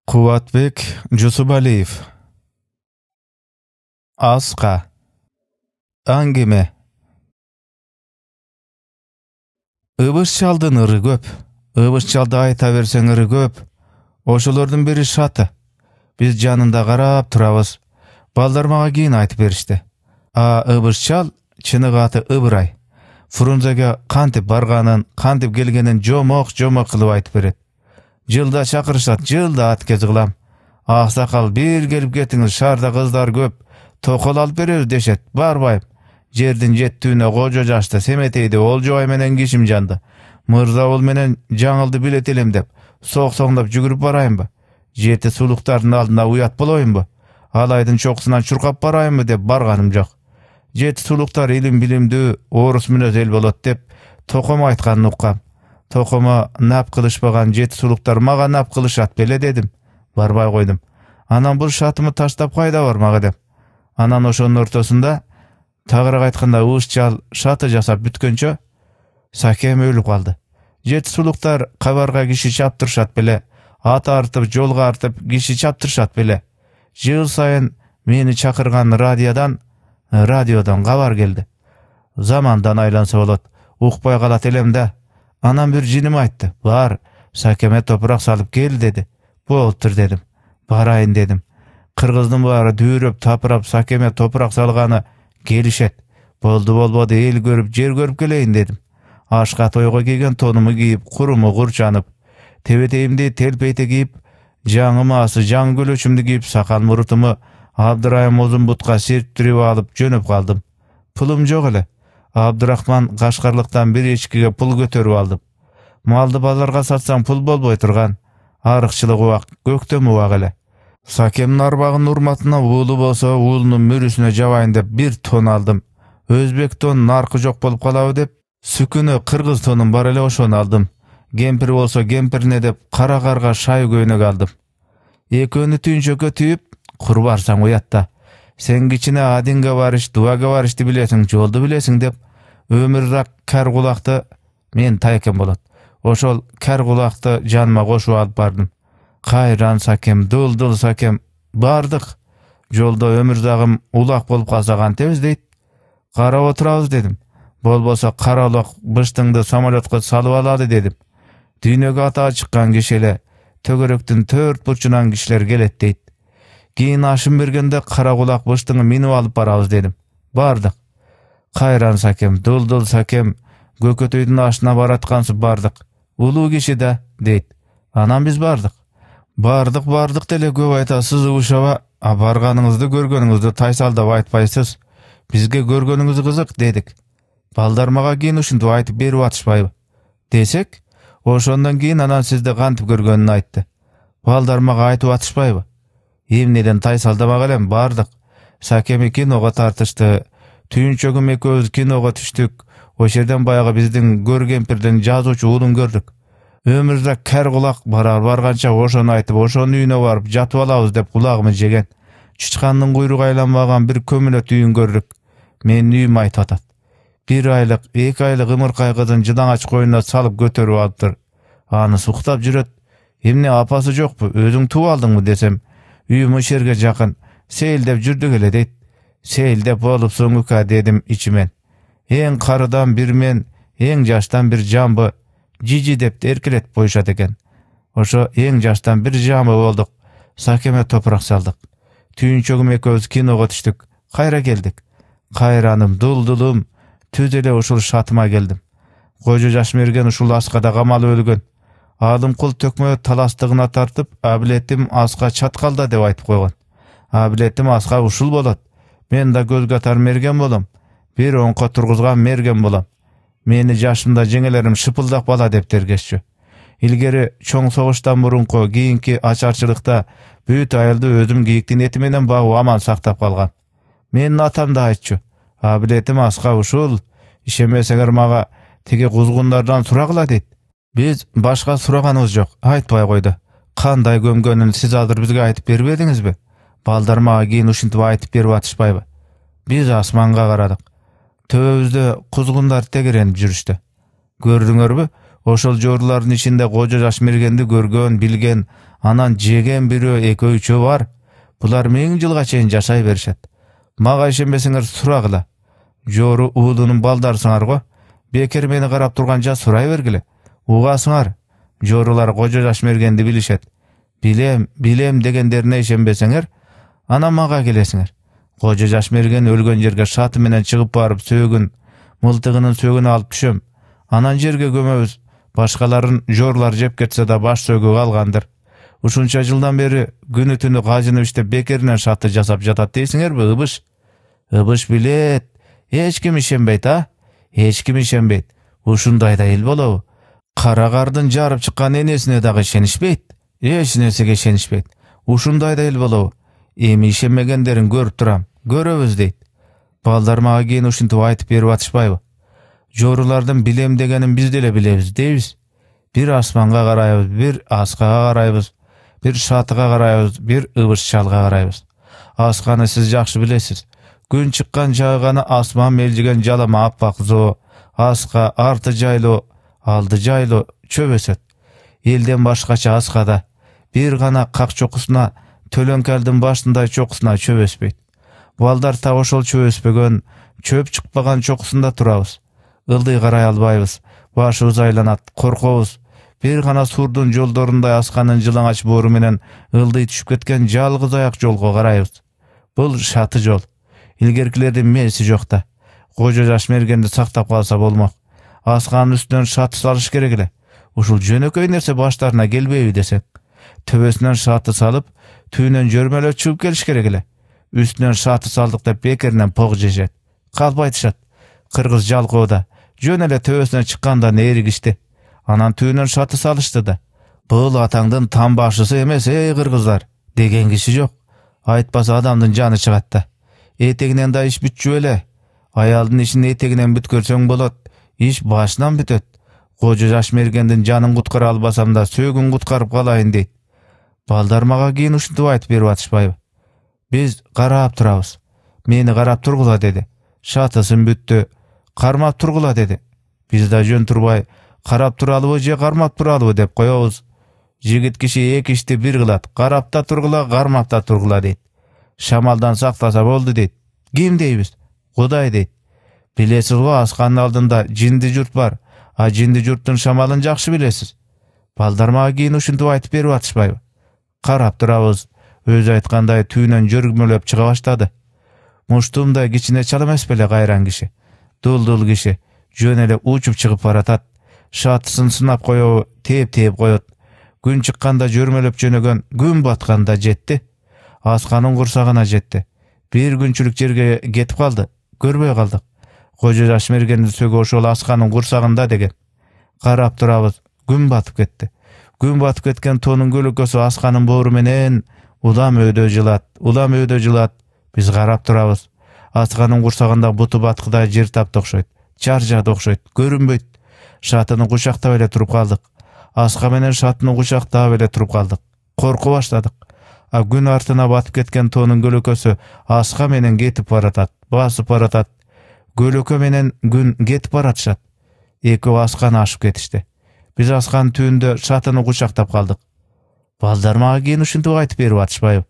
Кубатбек Жусупалиев. Аска. Аңгеме. Ыбыш чалдын ыры көп. Ыбыш чалды айта берсең ыры көп. Ошолордун бири Шаты. Биз жанында карап турабыз. Балдар мага кийин айтып беришти. Ыбыш чал чыныгы аты Ыбырай. Фрунзеге кантип барганын, кантип келгенин жомок кылып айтып берет. Жылда чакырышат, жылда ат кези кылам. Аксакал бир келип кетиңиз, шаарда кыздар көп. Токол алып беребиз дешет. Барбайм. Жердин жеттүүнө кожо жашта Семетейде Олжобай менен кишим жанды. Мырзабул менен жаңылды билет элем деп, соң-соңдап жүгүрүп барайынбы? Жети сулуктардын алдында уят болоюнбу? Алайдын чокусунан чуркап барайынбы деп барганым жок. Жети сулуктар илим билимдүү, орус мүнөз эл болот деп токомо айтканын уккам. Токомо нап кылышпаган жети сулуктар мага нап кылышат беле дедим. Барбай койдум. Анан бул Шатымы таштап кайда бармак элем? Анан ошонун ортосунда тагыраак айтканда Ыбыш чал Шаты жасап бүткөнчө Сакем өлүп калды. Жети сулуктар кабарга киши чаптырышат беле, ат артып, жолго артып киши чаптырышат беле. Жыл сайын мени чакырган радиодон кабар келди. Замандан айланса болот, укпай калат элем да. Анан бир жиним айтты. Бар, Сакеме топурак салып кел деди. Болуптур дедим. Барайын дедим. Кыргыздын баары дүүрөп, тапырап Сакеме топурак салганы келишет. Болду эл көрүп, жер көрүп келейин дедим. Ашка тойго кийген тонуму кийип, куруму курчанып, тебетейимди телпейте кийип, жаңымы асы жаң көлөчүмдү кийип, сакал мурутуму Абдырайым узун бутка серптирип алып жөнөп калдым. Пулум жок эле. Абдырахман Кашкарлыктан бир эчкиге пул көтөрүп алдым. Малды базарга сатсаң пул болбой турган. Арыкчылык убак, көктөм убак эле. Сакемдин арбагынын урматына уулу болсо, уулунун мөрүсүнө жабайын деп бир тон алдым. Өзбек тонунун наркы жок болуп калабы деп, сүкүнө кыргыз тонун бар эле ошону алдым. Кемпир болсо кемпирине деп кара карга шай көйнөк алдым. Экөөнү түйүнчөккө түйүп, кур барсаң уятта. Сен кичине адинге барыш, дуага барышты билесиң, жолду билесиң деп, өмүррак кар кулакты мен тайкем болот. Ошол кар кулакты жаныма кошуп алып бардым. Кайран Сакем, дул Сакем, бардык. Жолдо өмүрзагым улак болуп калса кантебиз дейт. Карап отурабыз дедим. Болбосо кара улак быштыңды самолетко салып алады дедим. Дүйнөгө атаа чыккан киши эле төгөрөктүн төрт бурчунан кишилер келет дейт. Кийин ашым бергенде кара кулак быштыңы минип алып барабыз дедим. Бардык. Кайран Сакем, дул Сакем, көкөтөйдүн ашына бараткансып бардык. Улуу киши да дейт. Анан биз бардык. Бардык деле көп айтасыз Ыбышаба, барганыңызды көргөнүңүздү тайсалдап айтпайсыз. Бизге көргөнүңүз кызык дедик. Балдар мага кийин ушинтип айтып берип атышпайбы десек, ошондон кийин анан сизди кантип көргөнүн айтты. Балдар мага айтып атышпайбы? Эмнеден тайсалдамак элем, бардык. Сакеми киного тартышты. Түйүнчөгүм экөөбүз киного түштүк. Ошол жерден баягы биздин көр кемпирдин жазуучу уулун көрдүк. Өмүрдө кар кулак барганча ошону айтып, ошонун үйүнө барып жатып алабыз деп кулагымы жеген. Чычкандын куйругу айланбаган бир көмөлөт үйүн көрдүк. Менин үйүм айтып атат. 1 айлык, 2 айлык ымыркай кызын жыдаҥач койнуна салып көтөрүп алыптыр. Аны суктап жүрөт. Эмне апасы жокпу? Өзүң туып алдыңбы десем, үйүм ишерге жакын. Сейилдеп жүрдүк эле дейт. Сейилдеп болупсуң ука дедим ичимен. Эң карыдан бир мен, эң жаштан бир жамбы, жижи деп эркелетип коюшат экен. Ошо эң жаштан бир жамбы болдук. Сакеме топурак салдык. Түйүнчөгүм экөөбүз киного түштүк. Кайра келдик. Кайраным, дулдулум, түз эле ушул Шатыма келдим. Кожо Жашмерген ушул аскада камалып өлгөн. Алым кул төкмө таластыгына тартып, абилетим аска чаткалда деп айтып койгон. Абилетим аска ушул болот. Мен да көз катар мерген болом. Бир оңко тургузган мерген болом. Мени жашымда жеңелерим шыпылдак бала деп тергешчү. Илгери чоң согуштан мурунку кийинки ачарчылыкта бүт айылды өзүм кийиктин эти менен багып аман сактап калгам. Менин атам да айтчу. Абилетим аска ушул. Ишенбесеңер мага тиги кузгундардан сурагыла дейт. Биз башка сураганыбыз жок, айтпай койду. Кандай көмгөнүн сиз азыр бизге айтып бербедиңизби? Балдар мага кийин ушинтип айтып берип атышпайбы? Биз асманга карадык. Төбөбүздө кузгундар тегеренип жүрүштү. Көрдүңөрбү? Ошол жоорулардын ичинде кожо жаш мергенди көргөн, билген, анан жеген бирөө экөө үчөө бар. Булар 1000 жылга чейин жашай беришет. Мага ишенбесеңер сурагыла. Жоору уулунун балдарсыңар го. Бекер мени карап турганча сурай бергиле. Угасыңар. Жоорулар кожо жаш мергенди билишет. Билем дегендерине ишенбесеңер, анан мага келесиңер. Кожо жаш мерген өлгөн жерге шаты менен чыгып барып сөөгүн, мылтыгынын сөөгүн алып түшөм. Анан жерге көмөбүз. Башкаларын жорлар жеп кетсе да баш сөөгү калгандыр. Ушунча жылдан бери күнү түнү кажынып иштеп бекеринен шаты жасап жатат дейсиңерби, Ыбыш? Ыбыш билет. Эч ким ишенбейт, а? Эч ким ишенбейт. Ушундай да эл болобу? Кара кардын жарып чыккан энесине дагы ишенишпейт. Эч нерсеге ишенишпейт. Ушундай да эл болобу? Эми ишенмегендерин көрүп турам. Көрөбүз дейт. Балдар мага кийин ушинтип айтып берип атышпайбы? Жоорулардын билем дегенин биз деле билебиз дейбиз. Бир асманга карайбыз, бир аскага карайбыз, бир шатыга карайбыз, бир ыбыш чалга карайбыз. Асканы сиз жакшы билесиз. Күн чыккан жагы гана асман мелжиген жалама аппак зоо, аска арты жайлуу, алды жайлуу чөп өсөт. Элден башкача аскада бир гана как чокусуна, төлөңкөлдүн башындай чокусуна чөп өспөйт. Балдар так ошол чөп өспөгөн, чөп чыкпаган чокусунда турабыз. Ылдый карай албайбыз, башыбыз айланат, коркобуз. Бир гана сурдун жолдорундай асканын жылаңач боору менен ылдый түшүп кеткен жалгыз аяк жолго карайбыз. Бул шаты жол. Илгеркилердин мээси жок да. Кожо жаш мергенди сактап калса болмок. Асканын үстүнөн шаты салыш керек эле. Ушул жөнөкөй нерсе баштарына келбейби десек. Төбөсүнөн шаты салып, түйүнөн жөрмөлөп чыгып келиш керек эле. Үстүнөн шаты салдык деп бекеринен пог жешет. Калп айтышат. Кыргыз жалкоодо жөн эле төбөсүнөн чыккандан эригишти. Анан түйүнөн шаты салышты да. Бул атаңдын там башысы эмес, кыргыздар, деген киши жок. Айтпаса адамдын жаны чыгат да. Этегинен да иш бүтчү эле. Аялдын ишин этегинен бүткөрсөң болот, иш башынан бүтөт. Кожо жаш мергендин жанын куткара албасам да сөөгүн куткарып калайын дейт. Балдар мага кийин ушинтип айтып берип атышпайбы? Биз карап турабыз. Мени карап тургула деди. Шатысын бүттү. Кармап тургула деди. Биз да жөн турбай, карап туралыбы же кармап туралыбы деп коебуз. Жигит киши эки ишти бир кылат. Карап да тургула, кармап да тургула дейт. Шамалдан сактаса болду дейт. Ким дейбиз? Кудай дейт. Билесизби, асканын алдында жинди журт бар. А жинди журттун шамалын жакшы билесиз. Балдар мага кийин ушинтип айтып берип атышпайбы? Карап турабыз. Өзү айткандай түйүнөн жөргмөлөп чыга баштады. Муштумдай кичине чал эмес беле кайран киши. Дул киши жөн эле учуп чыгып баратат. Шатысын сынап коебу, тээп коет. Күн чыкканда жөрмөлөп жөнөгөн, күн батканда жетти. Асканын курсагына жетти. Бир күнчүлүк жерге кетип калды. Көрбөй калдык. Кожо жаш мергенди сөөгү ошол асканын курсагында деген. Карап турабыз. Күн батып кетти. Күн батып кеткен тонун көлөкөсү асканын боору менен улам өйдө жылат. Биз карап турабыз. Асканын курсагында буту баткыдай жер тапты окшойт. Чаржады окшойт. Көрүнбөйт. Шатыны кучактап эле туруп калдык. Аска менен шатыны кучактап эле туруп калдык. Корку баштадык. А күн артына батып кеткен тонун көлөкөсү аска менен кетип баратат, басып баратат. Көлөкө менен күн кетип баратышат. Экөө асканы ашып кетишти. Биз асканын түбүндө шатыны кучактап калдык. Балдар мага кийин ушинтип айтып берип атышпайбы?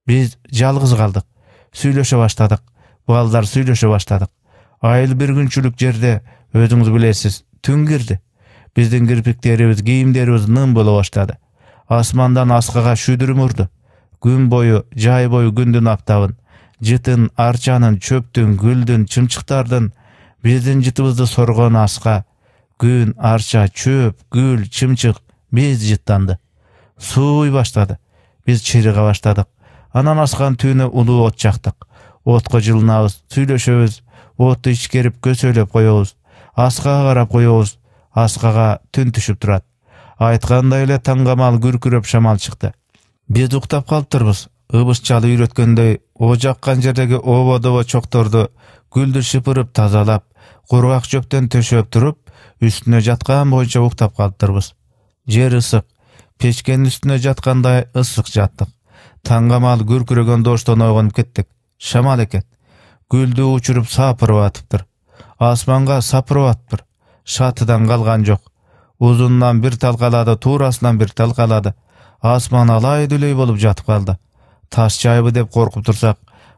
Биз жалгыз калдык. Сүйлөшө баштадык. Балдар сүйлөшө баштадык. Айыл бир күнчүлүк жерде, өзүңүз билесиз, түн кирди. Биздин кирпиктерибиз, кийимдерибиз ным боло баштады. Асмандан аскага шүдүрүм урду. Күн бою, жай бою күндүн аптабын, жытын, арчанын, чөптүн, гүлдүн, чымчыктардын биздин жытыбызды соргон аска, күн, арча, чөп, гүл, чымчык биз жыттанды. Сууй баштады. Биз чырыга баштадык. Анан асканын түбүнө улуу от жактык. Отко жылынабыз, сүйлөшөбүз, отту ичкерип көсөйлөп коебуз. Аскага карап коебуз. Аскага түн түшүп турат. Айткандай эле таңгамал күркүрөп шамал чыкты. Биз уктап калыптырбыз. Ыбыш чалы үйрөткөндөй, о жаккан жердеги обо-добо чокторду гүлдү шыпырып тазалап, кургак чөптөн төшөп туруп, үстүнө жаткан боюнча уктап калыптырбыз. Жер ысык, печкенин үстүнө жаткандай ысык жаттык. Таңгамал күркүрөгөн доштон ойгонуп кеттик. Шамал экен. Гүлдү учуруп сапырып атыптыр. Асманга сапырып атыптыр. Шатыдан калган жок. Uzundan bir talqalady, tuurasынан bir talqalady. Asman alay düley bolup jatyp kaldy. Taş çayby dep korkup tursak,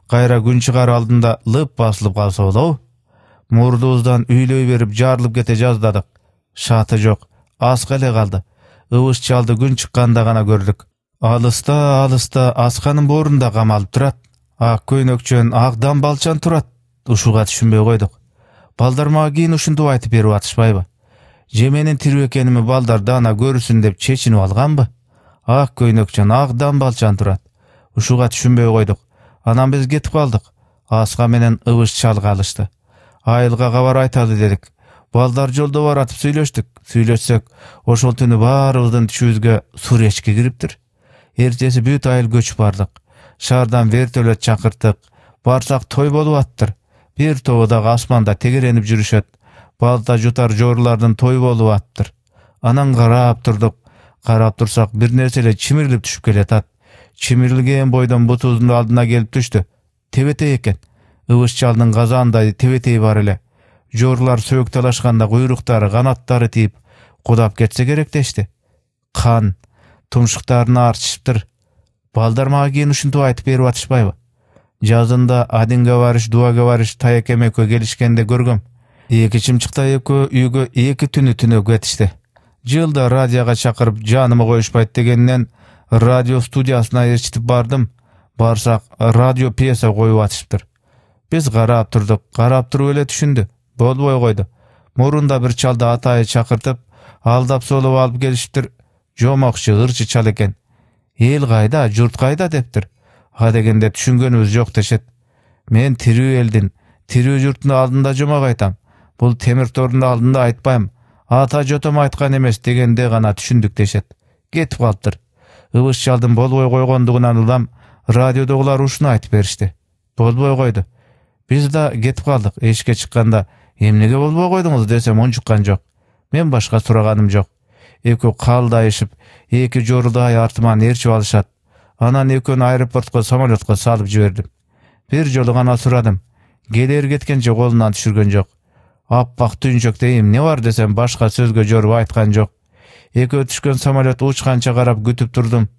gayra gün çıgar aldında lıp basılıp kalsa bolaw. Murdubuzdan üylöy berip jarılıp kete jazdadyk. Şaty jok, askale kaldı. Ivış çaldı, gün çıkkanda gana gördük. Alysta askanın borunda gamalyp turat. Ak köynökçön, ak dambalçan turat. Uşuga düşünbey koyduk. Baldar maga giyin uşuntup aytyp berip atışpayby. Jemenin tiri ekenimi baldar dana görüsün dep çeçinip alganby? Ak köynökçön, ak dambalçan turat. Uşuga düşünbey koyduk. Anam biz getip kaldık. Aska menen ıvış çal kalıştı. Ayılga gabar aytaly dedik. Baldar jolda baratyp süýleşsek, oşol tünü barybızdan düşüzge Sureçke giripdir. Ertesi büyüt ayıl göçüp bardyk. Şardan vertölet çakırttık. Barsak toy bolup attyr. Bir toğuda asmanda tegerenip jürüşet. Balta jutar jorulardan toy bolup attyr. Anan garap turdyk. Garap tursak bir nersele çimirilip düşüp keletat. Çimirilgen boydan butuzun aldına gelip düştü. Tebete eken. Ivış çaldın gazanday tebetey bar ele. Jorular söök talaşkanda kuyruktары, kanattары tiyip kudap ketse gerekteşti. Kan, tumşuktarını artışıptır. Baldar maga giyin uşuntup aytyp berip atışpayby. Jazında adinge barış, duaga barış tayakem ekö gelişkende görgöm. Eki çimçikta ekö üyge eki tünü getişti. Jylda radioga çakırıp janymy koyuşpayt degenden radio studiyasına erişitip bardım. Barsak radio piyesa koyup atışıptır. Biz garap turdyk, garap turup ele düşündü. Bolboy koydu. Morunda bir çalda atayı çakırtıp, aldap solup alıp gelişiptir. Jomokçu ırçı çal eken. El gayda, jurt gayda deptir. Ha degende düşüngönübüz jok deşet. Men tiri eldin, tiri jurtun aldında jomak aytam. Bul temir torunun aldında aytpayım. Ata jotom aytkan emes degende gana düşündük deşet. Getip kalıptır. Ivış çaldın bolboy koygondugunan ulam, radiodagilar uşunu aytıp berişti. Bolboy koydu. Biz da getip kaldık. Eşike çıkkanda emnege bolboy koydunuz desem onçukkan jok. Men başka suraganym jok. Eki kaldayışıp, eki joruday artıman erçip alışat. Anan ekönü aeroportga samolyotga salıp jiberdim. Bir jolu gana suradım. Geler getkençe kolundan düşürgön jok. Appak tüynçök deyim ne var desem başka sözgö jorup aytkan jok. Eki düşkön samolyot uçkança garap kütüp turdum.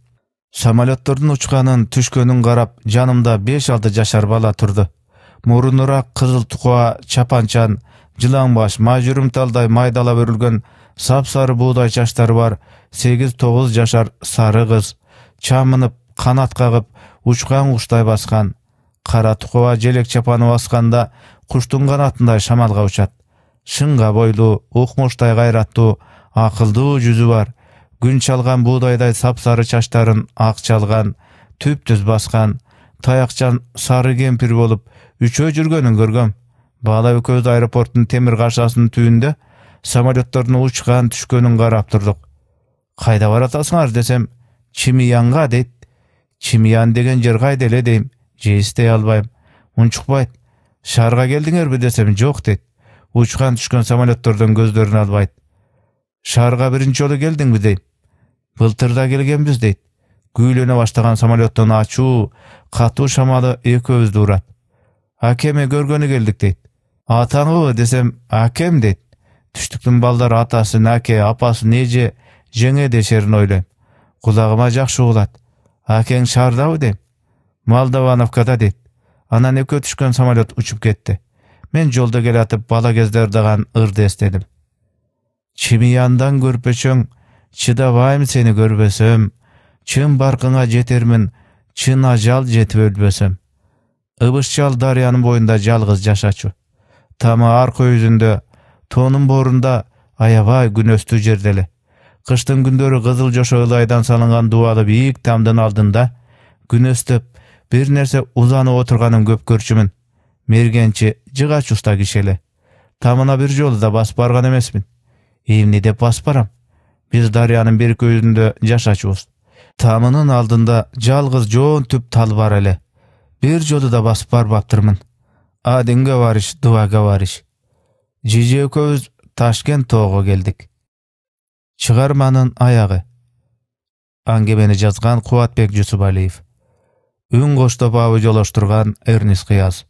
Samolyottorun uçkanın tüşkönün garap janımda 5-6 jaşar bala turdu. Morunurak kızıl tukua, çapançan, jılanbaş, majürüm talday maydala börülgön sapsarı buğday çaşları var. 8-9 jaşar sarı kız. Çamınıp, kanat kagıp, uçkan kuştay baskan. Kara tukua jelek çapanı baskanda kuştun kanatınday şamalga uçat. Şınga boylu, ukmuştay gayratlı, akıldı yüzü var. Gün çalgan buğdayday sapsarı çaşların ak çalgan, tüp düz baskan. Tayakçan sarı kempir bolup, üçö jürgönün görgöm. Bala Köz aeroportunun temir karşasının tüyünde samolyottorun uçkan düşkönün garap turduk. Kayda baratasыңар desem, Çimiyanga deyt. Çimiyan degen jer kayda ele deyim. Jeistey albayım. Unçukbayt. Şarga geldiňerbi desem, jok deyt. Uçkan düşkön samolyottordan gözlerini albayt. Şarga birinci jolu geldiňbi deyim. Былтырda gelgenbiz deyt. Güýlene başlagan samolyotdan açuu, katu şamalı ekövüzdi urat. Akeme görgönü geldik deyt. Ataňy desem, akem deyt. Düştükdin baldar atası, nake, apası neje jenge deşerin oýlaýym. Kulagyma jakşy ulat. Akeň şardaby deyim. Moldovanovkada deyt. Anan ekö düşkön samolyot uçup ketdi. Men jolda gelatyp bala gezler dagan ırdy esledim. Çimiyandan görpeçöň, çıdabaýym seni görbesem, çın barkıňa jetermin, çın ajal jetip ölbesem. Ivışçal daryanın boyunda jalgyz jaşaçu. Tama arka yüzünde, tonun borunda ayabay gün östü jerdele. Kıştın gündörü kızıl joşoğulaydan salıngan dualı büyük tamdan aldında, gün östüp bir nerse uzanı oturganın köp görçümün. Mergençi jıgaç usta kişele. Tamına bir jolu da bas bargan emesmin. Evni de bas baram. Biz daryanın bir köyünde jaşaçubuz. Tamının aldında jalgyz joň tüp tal bar ele. Bir jolu da basıp barbaptyrmyn. Adinge barış, duaga barış. Jije eköwüz Taşkent toğu geldik. Çıgarmanın ayağı. Angemeni жазган Kuwatbek Jusubaliyev. Ün goştop awy jolaşdyrgan Ernest Kıyaz.